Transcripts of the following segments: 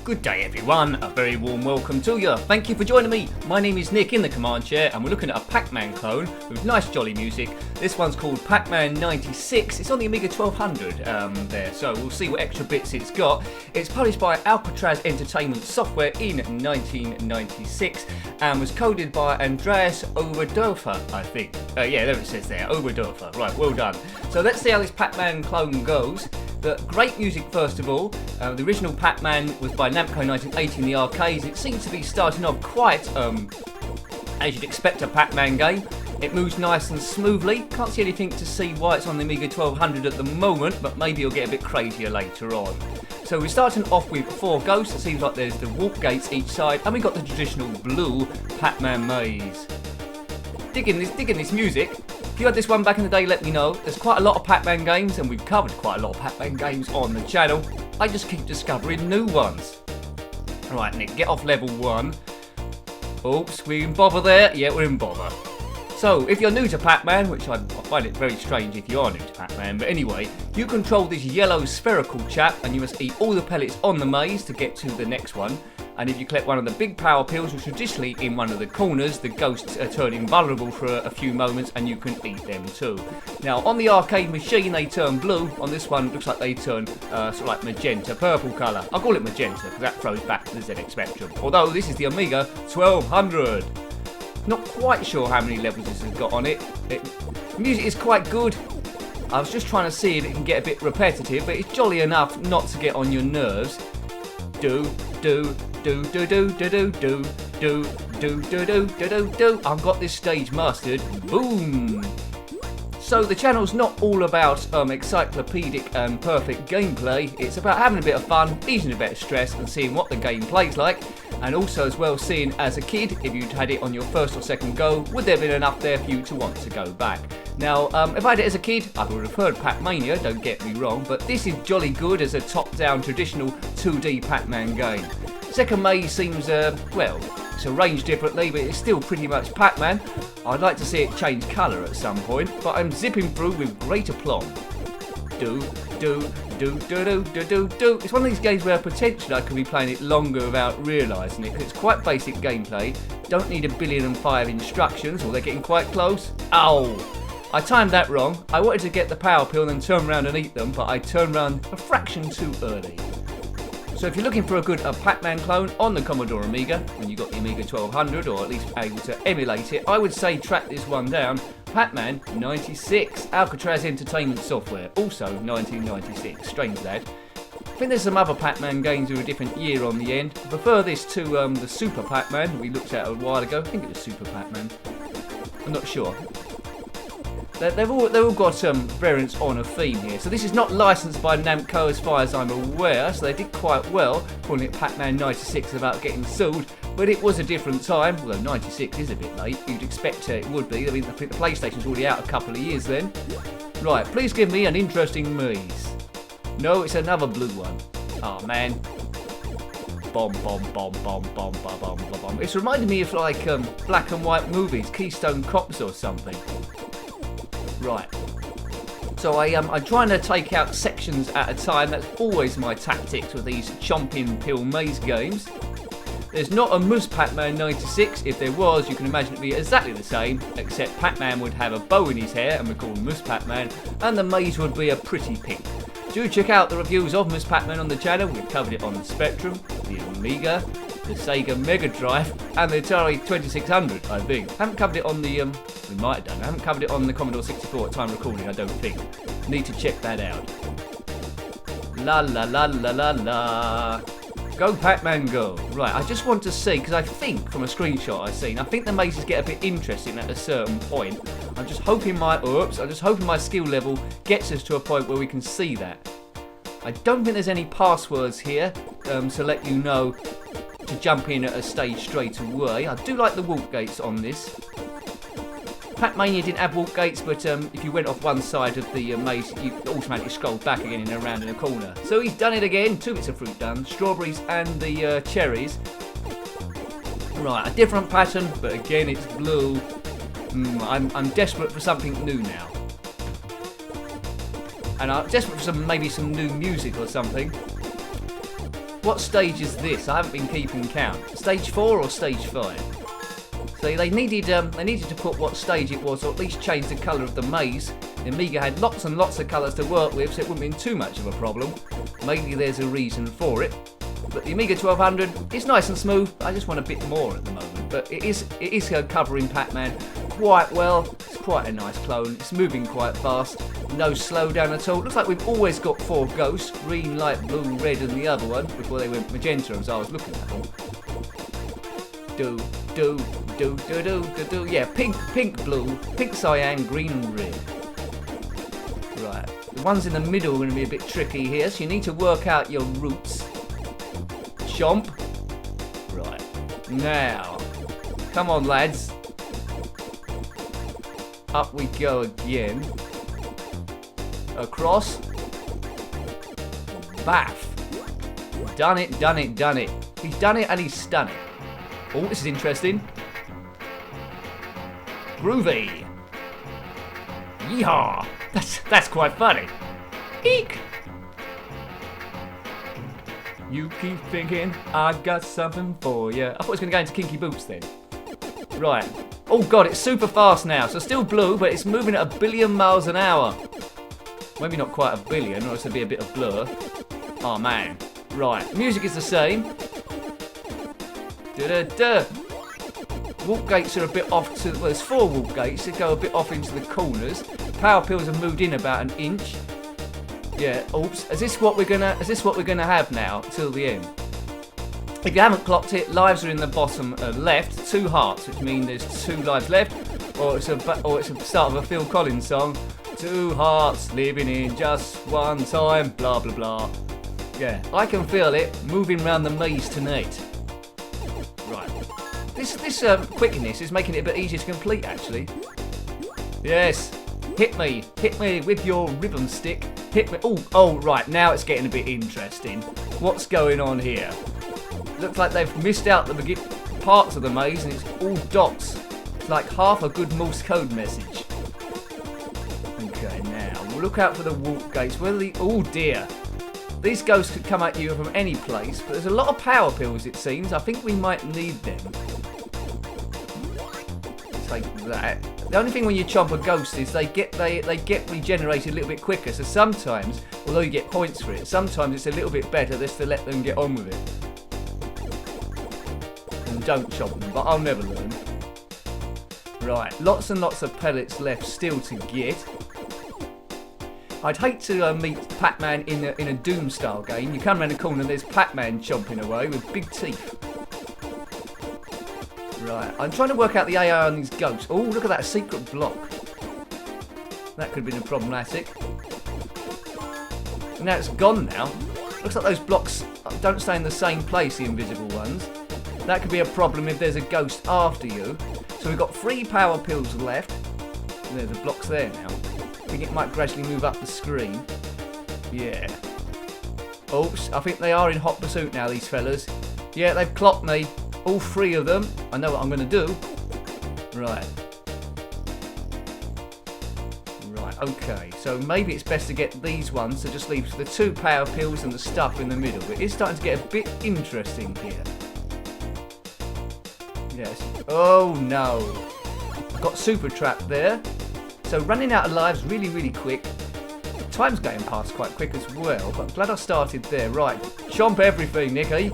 Good day everyone, a very warm welcome to you. Thank you for joining me. My name is Nick in the command chair and we're looking at a Pacman clone with nice jolly music. This one's called Pacman 96. It's on the Amiga 1200 there, so we'll see what extra bits it's got. It's published by Alcatraz Entertainment Software in 1996 and was coded by Andreas Oberdorfer, I think. Yeah, there it says there, Oberdorfer. Right, well done. So let's see how this Pacman clone goes. But great music first of all. The original Pacman was by NAMCO 1980 in the arcades. It seems to be starting off quite as you'd expect a Pacman game. It moves nice and smoothly. Can't see anything to see why it's on the Amiga 1200 at the moment, but maybe it'll get a bit crazier later on. So we're starting off with 4 ghosts. It seems like there's the walk gates each side, and we got the traditional blue Pacman maze. Digging this music. If you had this one back in the day, let me know. There's quite a lot of Pacman games, and we've covered quite a lot of Pacman games on the channel. I just keep discovering new ones. Right, Nick, get off level 1. Oops, we're in bother there. Yeah, we're in bother. So, if you're new to Pacman, which I find it very strange if you are new to Pacman, but anyway, you control this yellow spherical chap, and you must eat all the pellets on the maze to get to the next one. And if you collect one of the big power pills, which are traditionally in one of the corners, the ghosts turn invulnerable for a few moments and you can eat them too. Now, on the arcade machine, they turn blue. On this one, it looks like they turn sort of like magenta, purple colour. I'll call it magenta because that throws back to the ZX Spectrum. Although this is the Amiga 1200. Not quite sure how many levels this has got on it. The music is quite good. I was just trying to see if it can get a bit repetitive, but it's jolly enough not to get on your nerves. Do. I've got this stage mastered. Boom! So the channel's not all about encyclopedic and perfect gameplay. It's about having a bit of fun, easing a bit of stress and seeing what the game plays like. And also as well seeing as a kid, if you'd had it on your first or second go, would there have been enough there for you to want to go back? Now, if I had it as a kid, I would have heard Pac-Mania, don't get me wrong, but this is jolly good as a top-down traditional 2D Pacman game. Second maze seems, well, it's arranged differently, but it's still pretty much Pacman. I'd like to see it change colour at some point, but I'm zipping through with great aplomb. It's one of these games where potentially I could be playing it longer without realising it, because it's quite basic gameplay. Don't need 1,000,000,005 instructions, or they're getting quite close. Ow! I timed that wrong. I wanted to get the power pill and then turn around and eat them, but I turned around a fraction too early. So if you're looking for a good Pacman clone on the Commodore Amiga, when you got the Amiga 1200 or at least able to emulate it, I would say track this one down. Pacman 96, Alcatraz Entertainment Software, also 1996, strange that. I think there's some other Pacman games with a different year on the end. I prefer this to the Super Pacman we looked at a while ago. I think it was Super Pacman. I'm not sure. They've all got variants on a theme here. So this is not licensed by NAMCO as far as I'm aware, so they did quite well calling it Pacman 96 without getting sued. But it was a different time, although 96 is a bit late. You'd expect it would be. I mean, I think the PlayStation's already out a couple of years then. Right, please give me an interesting maze. No, it's another blue one. Oh man. Bomb, bomb, bomb, bomb, bomb, bomb, bomb, bomb, bomb. It's reminding me of like black and white movies, Keystone Cops or something. Right, so I'm trying to take out sections at a time. That's always my tactics with these chomping pill maze games. There's not a Mus Pacman 96. If there was, you can imagine it be exactly the same, except Pacman would have a bow in his hair and we're called Mus Pacman, and the maze would be a pretty pink. Do check out the reviews of Mus Pacman on the channel. We've covered it on the Spectrum, the Amiga, the Sega Mega Drive, and the Atari 2600, I think. Haven't covered it on the, we might have done. I haven't covered it on the Commodore 64 at time recording, I don't think. Need to check that out. La la la la la la. Go Pacman go. Right, I just want to see, because I think from a screenshot I've seen, I think the mazes get a bit interesting at a certain point. I'm just hoping my skill level gets us to a point where we can see that. I don't think there's any passwords here to let you know to jump in at a stage straight away. I do like the walk gates on this. Pacmania didn't have walk gates, but if you went off one side of the maze, you automatically scrolled back again and around in a corner. So he's done it again. 2 bits of fruit done. Strawberries and the cherries. Right, a different pattern, but again it's blue. I'm desperate for something new now. And I'm desperate for maybe some new music or something. what stage is this? I haven't been keeping count. Stage 4 or stage 5? So they needed to put what stage it was, or at least change the colour of the maze. The Amiga had lots and lots of colours to work with, so it wouldn't be too much of a problem. Maybe there's a reason for it. But the Amiga 1200 is nice and smooth. I just want a bit more at the moment. But it is covering Pacman quite well. It's quite a nice clone. It's moving quite fast. No slowdown at all. Looks like we've always got 4 ghosts. Green, light blue, red and the other one. Before they went magenta as I was looking at them. Yeah, pink, blue, pink, cyan, green and red. Right. The ones in the middle are going to be a bit tricky here. So you need to work out your routes. Chomp. Right. Now. Come on, lads. Up we go again. Across. Baff. Done it, done it, done it. He's done it and he's stunning. Oh, this is interesting. Groovy. Yeehaw. That's quite funny. Eek. You keep thinking I got something for you. I thought it was going to go into Kinky Boots then. Right. Oh god, it's super fast now. So still blue, but it's moving at 1 billion miles an hour. Maybe not quite 1 billion, or else there'd be a bit of blur. Oh man. Right. The music is the same. Da-da-da. Walk gates are a bit off to... Well, there's 4 walk gates that go a bit off into the corners. Power pills have moved in about 1 inch. Yeah, oops. Is this what we're gonna have now till the end? If you haven't clocked it, lives are in the bottom left, 2 hearts, which means there's 2 lives left, or it's the start of a Phil Collins song. 2 hearts living in just one time, blah blah blah. Yeah, I can feel it moving around the maze tonight. Right. This quickness is making it a bit easier to complete, actually. Yes. Hit me with your rhythm stick. Hit me. Oh, right. Now it's getting a bit interesting. What's going on here? Looks like they've missed out the parts of the maze, and it's all dots. It's like half a good Morse code message. Okay, now we'll look out for the walk gates. Oh dear. These ghosts could come at you from any place, but there's a lot of power pills, it seems. I think we might need them. Take that. The only thing when you chomp a ghost is they get regenerated a little bit quicker. So sometimes, although you get points for it, sometimes it's a little bit better just to let them get on with it. And don't chomp them, but I'll never learn. Right, lots and lots of pellets left still to get. I'd hate to meet Pacman in a Doom style game. You come around the corner and there's Pacman chomping away with big teeth. Right, I'm trying to work out the AI on these ghosts. Oh, look at that secret block. That could have been problematic. Now it's gone now. Looks like those blocks don't stay in the same place, the invisible ones. That could be a problem if there's a ghost after you. So we've got 3 power pills left. There's the blocks there now. I think it might gradually move up the screen. Yeah. Oops, I think they are in hot pursuit now, these fellas. Yeah, they've clocked me. All 3 of them. I know what I'm going to do. Right. Right, okay. So maybe it's best to get these ones, so just leave the 2 power pills and the stuff in the middle. But it's starting to get a bit interesting here. Yes. Oh no. I've got super trapped there. So running out of lives really, really quick. Time's going past quite quick as well, but I'm glad I started there. Right, chomp everything, Nicky.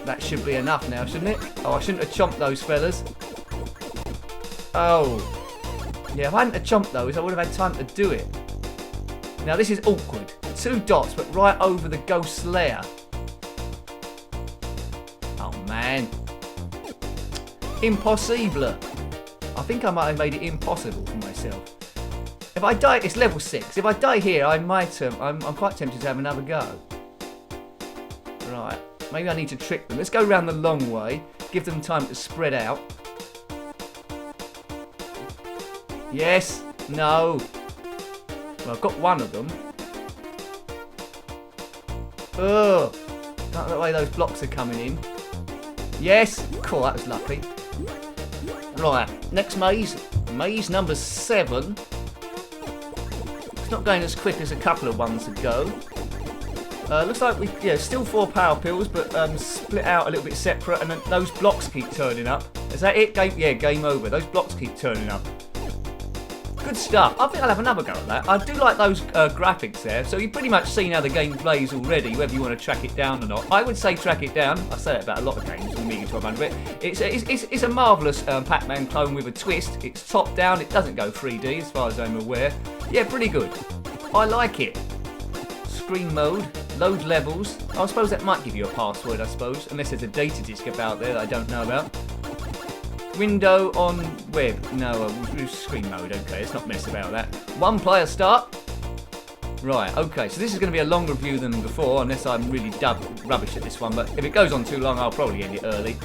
That should be enough now, shouldn't it? Oh, I shouldn't have chomped those fellas. Oh. Yeah, if I hadn't have chomped those, I would have had time to do it. Now, this is awkward. 2 dots, but right over the ghost's lair. Oh, man. Impossible. I think I might have made it impossible for myself. If I die, it's level 6. If I die here, I might. I'm quite tempted to have another go. Right. Maybe I need to trick them. Let's go around the long way. Give them time to spread out. Yes. No. Well, I've got one of them. Ugh. Don't know the way those blocks are coming in. Yes. Cool, that was lucky. Right, next maze. Maze number 7. It's not going as quick as a couple of ones ago. Looks like still 4 power pills, but split out a little bit separate, and then those blocks keep turning up. Is that it? Game over. Those blocks keep turning up. Good stuff. I think I'll have another go at that. I do like those graphics there. So you've pretty much seen how the game plays already, whether you want to track it down or not. I would say track it down. I say that about a lot of games on Amiga 1200. It's a marvellous Pacman clone with a twist. It's top down. It doesn't go 3D as far as I'm aware. Yeah, pretty good. I like it. Screen mode. Load levels. I suppose that might give you a password, I suppose. Unless there's a data disk about there that I don't know about. Window on web. No, screen mode. Okay, let's not mess about that. 1 player start. Right, okay, so this is going to be a longer review than before, unless I'm really rubbish at this one, but if it goes on too long, I'll probably end it early.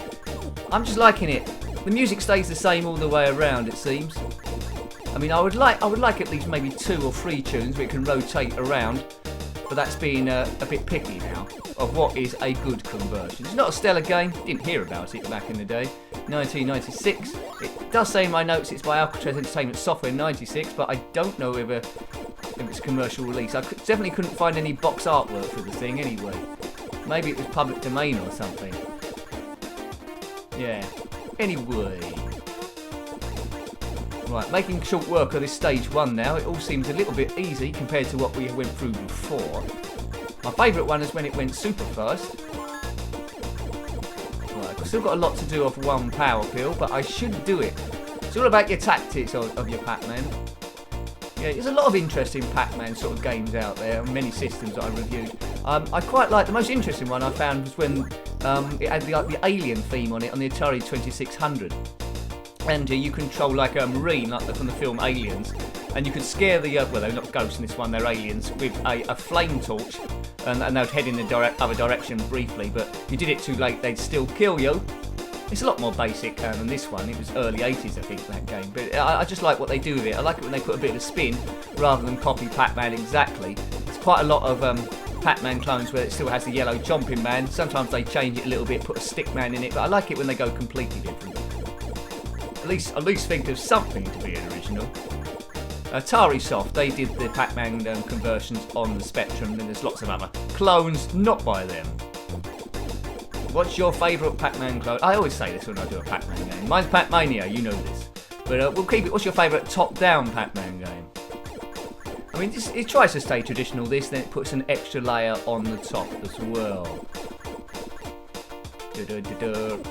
I'm just liking it. The music stays the same all the way around, it seems. I mean, I would like at least maybe 2 or 3 tunes where it can rotate around, but that's being a bit picky now of what is a good conversion. It's not a stellar game. Didn't hear about it back in the day. 1996. It does say in my notes it's by Alcatraz Entertainment Software 96, but I don't know if it's a commercial release. I definitely couldn't find any box artwork for the thing anyway. Maybe it was public domain or something. Yeah. Anyway. Right, making short work of this stage 1 now. It all seems a little bit easy compared to what we went through before. My favourite one is when it went super fast. Right, I've still got a lot to do off 1 power pill, but I should do it. It's all about your tactics of your Pacman. Yeah, there's a lot of interesting Pacman sort of games out there on many systems that I reviewed. I quite like, the most interesting one I found was when it had the alien theme on it on the Atari 2600. And you control like a marine, like from the film Aliens, and you could scare the, well, they're not ghosts in this one, they're aliens, with a flame torch, and they'd head in the other direction briefly, but if you did it too late, they'd still kill you. It's a lot more basic than this one. It was early 80s, I think, that game, but I just like what they do with it. I like it when they put a bit of a spin, rather than copy Pacman exactly. There's quite a lot of Pacman clones where it still has the yellow chomping man. Sometimes they change it a little bit, put a stick man in it, but I like it when they go completely different. At least think of something to be an original. Atari Soft, they did the Pacman conversions on the Spectrum, and there's lots of other clones not by them. What's your favourite Pacman clone? I always say this when I do a Pacman game. Mine's Pacmania, you know this. But we'll keep it. What's your favourite top-down Pacman game? I mean, it tries to stay traditional, this, then it puts an extra layer on the top as well.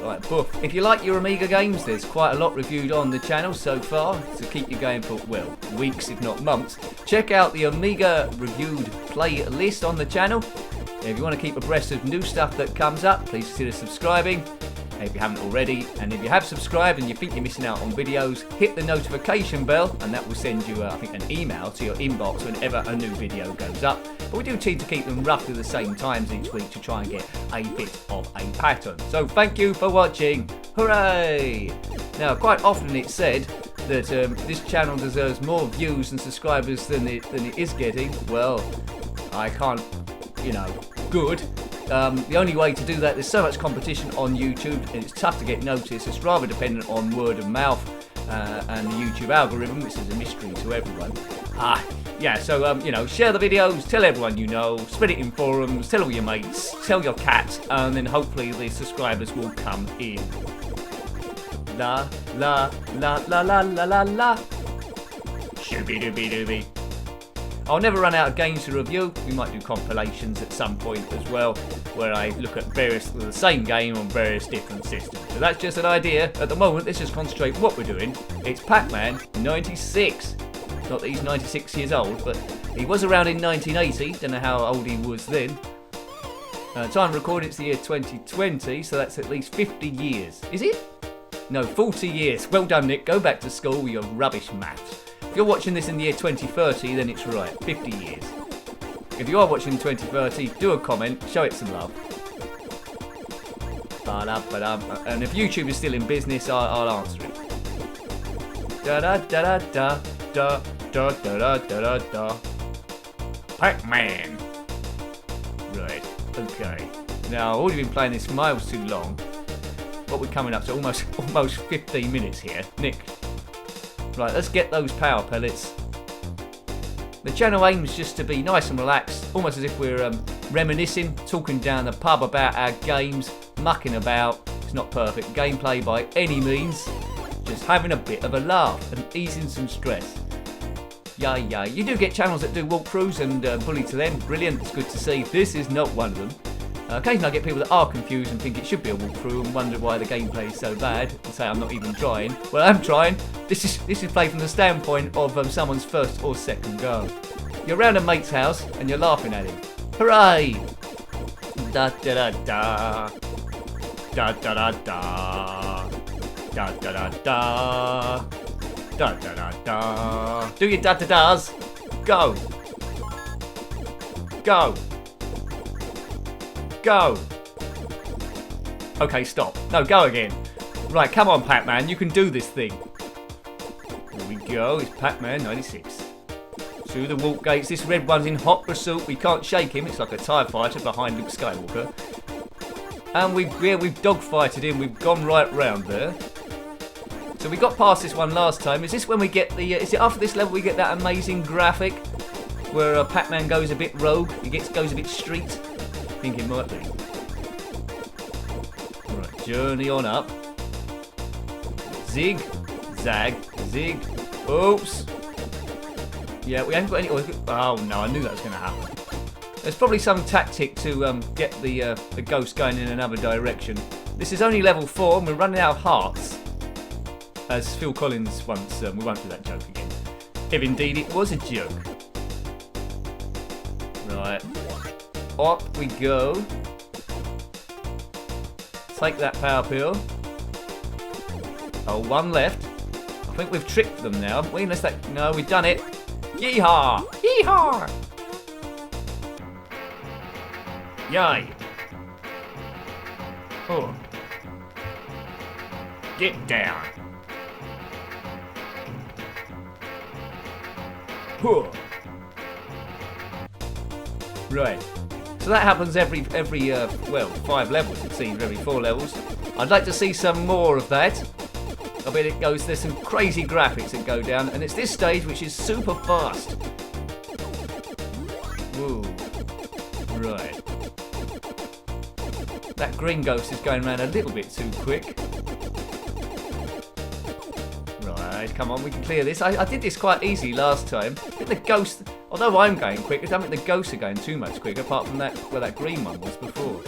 Right, boof. If you like your Amiga games, there's quite a lot reviewed on the channel so far, so keep you going for, well, weeks if not months. Check out the Amiga reviewed playlist on the channel. If you want to keep abreast of new stuff that comes up, please consider subscribing if you haven't already. And if you have subscribed and you think you're missing out on videos, hit the notification bell, and that will send you, I think, an email to your inbox whenever a new video goes up. But we do tend to keep them roughly the same times each week to try and get a bit of a pattern. So thank you for watching. Hooray! Now, quite often it's said that this channel deserves more views and subscribers than it is getting. Well, I can't, good. The only way to do that, there's so much competition on YouTube, and it's tough to get noticed. It's rather dependent on word of mouth and the YouTube algorithm, which is a mystery to everyone. So share the videos, tell everyone you know, spread it in forums, tell all your mates, tell your cat, and then hopefully the subscribers will come in. La la la la la la la la. Shooby dooby dooby. I'll never run out of games to review. We might do compilations at some point as well, where I look at the same game on various different systems. So that's just an idea. At the moment, let's just concentrate on what we're doing. It's Pacman 96. Not that he's 96 years old, but he was around in 1980. Don't know how old he was then. Time recorded, it's the year 2020, so that's at least 50 years. Is it? No, 40 years. Well done, Nick. Go back to school with your rubbish maths. If you're watching this in the year 2030, then it's right, 50 years. If you are watching 2030, do a comment, show it some love. And if YouTube is still in business, I'll answer it. Da da da da da da da da da da da. Pacman. Right, okay. Now, I've already been playing this miles too long. What we're coming up to, almost 15 minutes here. Nick. Right, let's get those power pellets. The channel aims just to be nice and relaxed, almost as if we're reminiscing, talking down the pub about our games, mucking about. It's not perfect gameplay by any means, just having a bit of a laugh and easing some stress. Yeah, you do get channels that do walkthroughs and bully to them, brilliant, it's good to see. This is not one of them. Occasionally I get people that are confused and think it should be a walkthrough and wonder why the gameplay is so bad and say I'm not even trying. Well, I'm trying. This is played from the standpoint of someone's first or second go. You're around a mate's house and you're laughing at him. Hooray! Da da da da. Da da da da. Da da da da. Da da da da. Do your da da da's. Go. Go. Go. Okay, stop. No, go again. Right, come on, Pacman. You can do this thing. Here we go. It's Pacman 96. Through the walk gates. This red one's in hot pursuit. We can't shake him. It's like a TIE fighter behind Luke Skywalker. And we've dogfighted him. We've gone right round there. So we got past this one last time. Is this when we get the... is it after this level we get that amazing graphic where Pacman goes a bit rogue? He goes a bit street? I think it might be. Right, journey on up. Zig, zag, zig. Oops. Yeah, we haven't got any... oh no, I knew that was going to happen. There's probably some tactic to get the ghost going in another direction. This is only level 4 and we're running out of hearts. As Phil Collins once... we won't do that joke again. If indeed it was a joke. Right. Up we go. Take that power pill. Oh, one left. I think we've tricked them now, haven't we? Unless that... no, we've done it. Yeehaw! Yeehaw! Yay! Oh. Get down. Huh. Right. So that happens every 5 levels it seems, every 4 levels. I'd like to see some more of that. I bet there's some crazy graphics that go down, and it's this stage which is super fast. Whoa. Right. That green ghost is going around a little bit too quick. Right, come on, we can clear this. I did this quite easy last time. I think the ghost... although I'm going quick, I don't think the ghosts are going too much quicker, apart from that where that green one was before.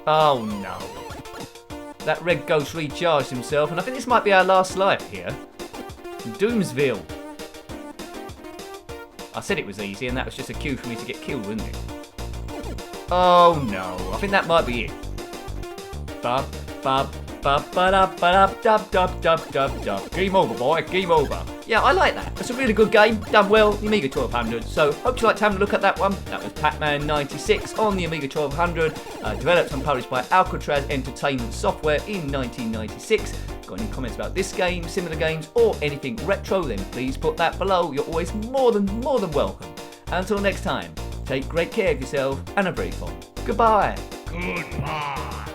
Oh no. That red ghost recharged himself, and I think this might be our last life here. Doomsville. I said it was easy, and that was just a cue for me to get killed, wasn't it? Oh no, I think that might be it. Bub, bub, bub, ba da ba da dub dub dub dub dub. Game over, boy, game over. Yeah, I like that. It's a really good game, done well, the Amiga 1200. So, hope you liked having a look at that one. That was Pacman 96 on the Amiga 1200, developed and published by Alcatraz Entertainment Software in 1996. Got any comments about this game, similar games, or anything retro, then please put that below. You're always more than welcome. Until next time, take great care of yourself and a very fond goodbye. Goodbye.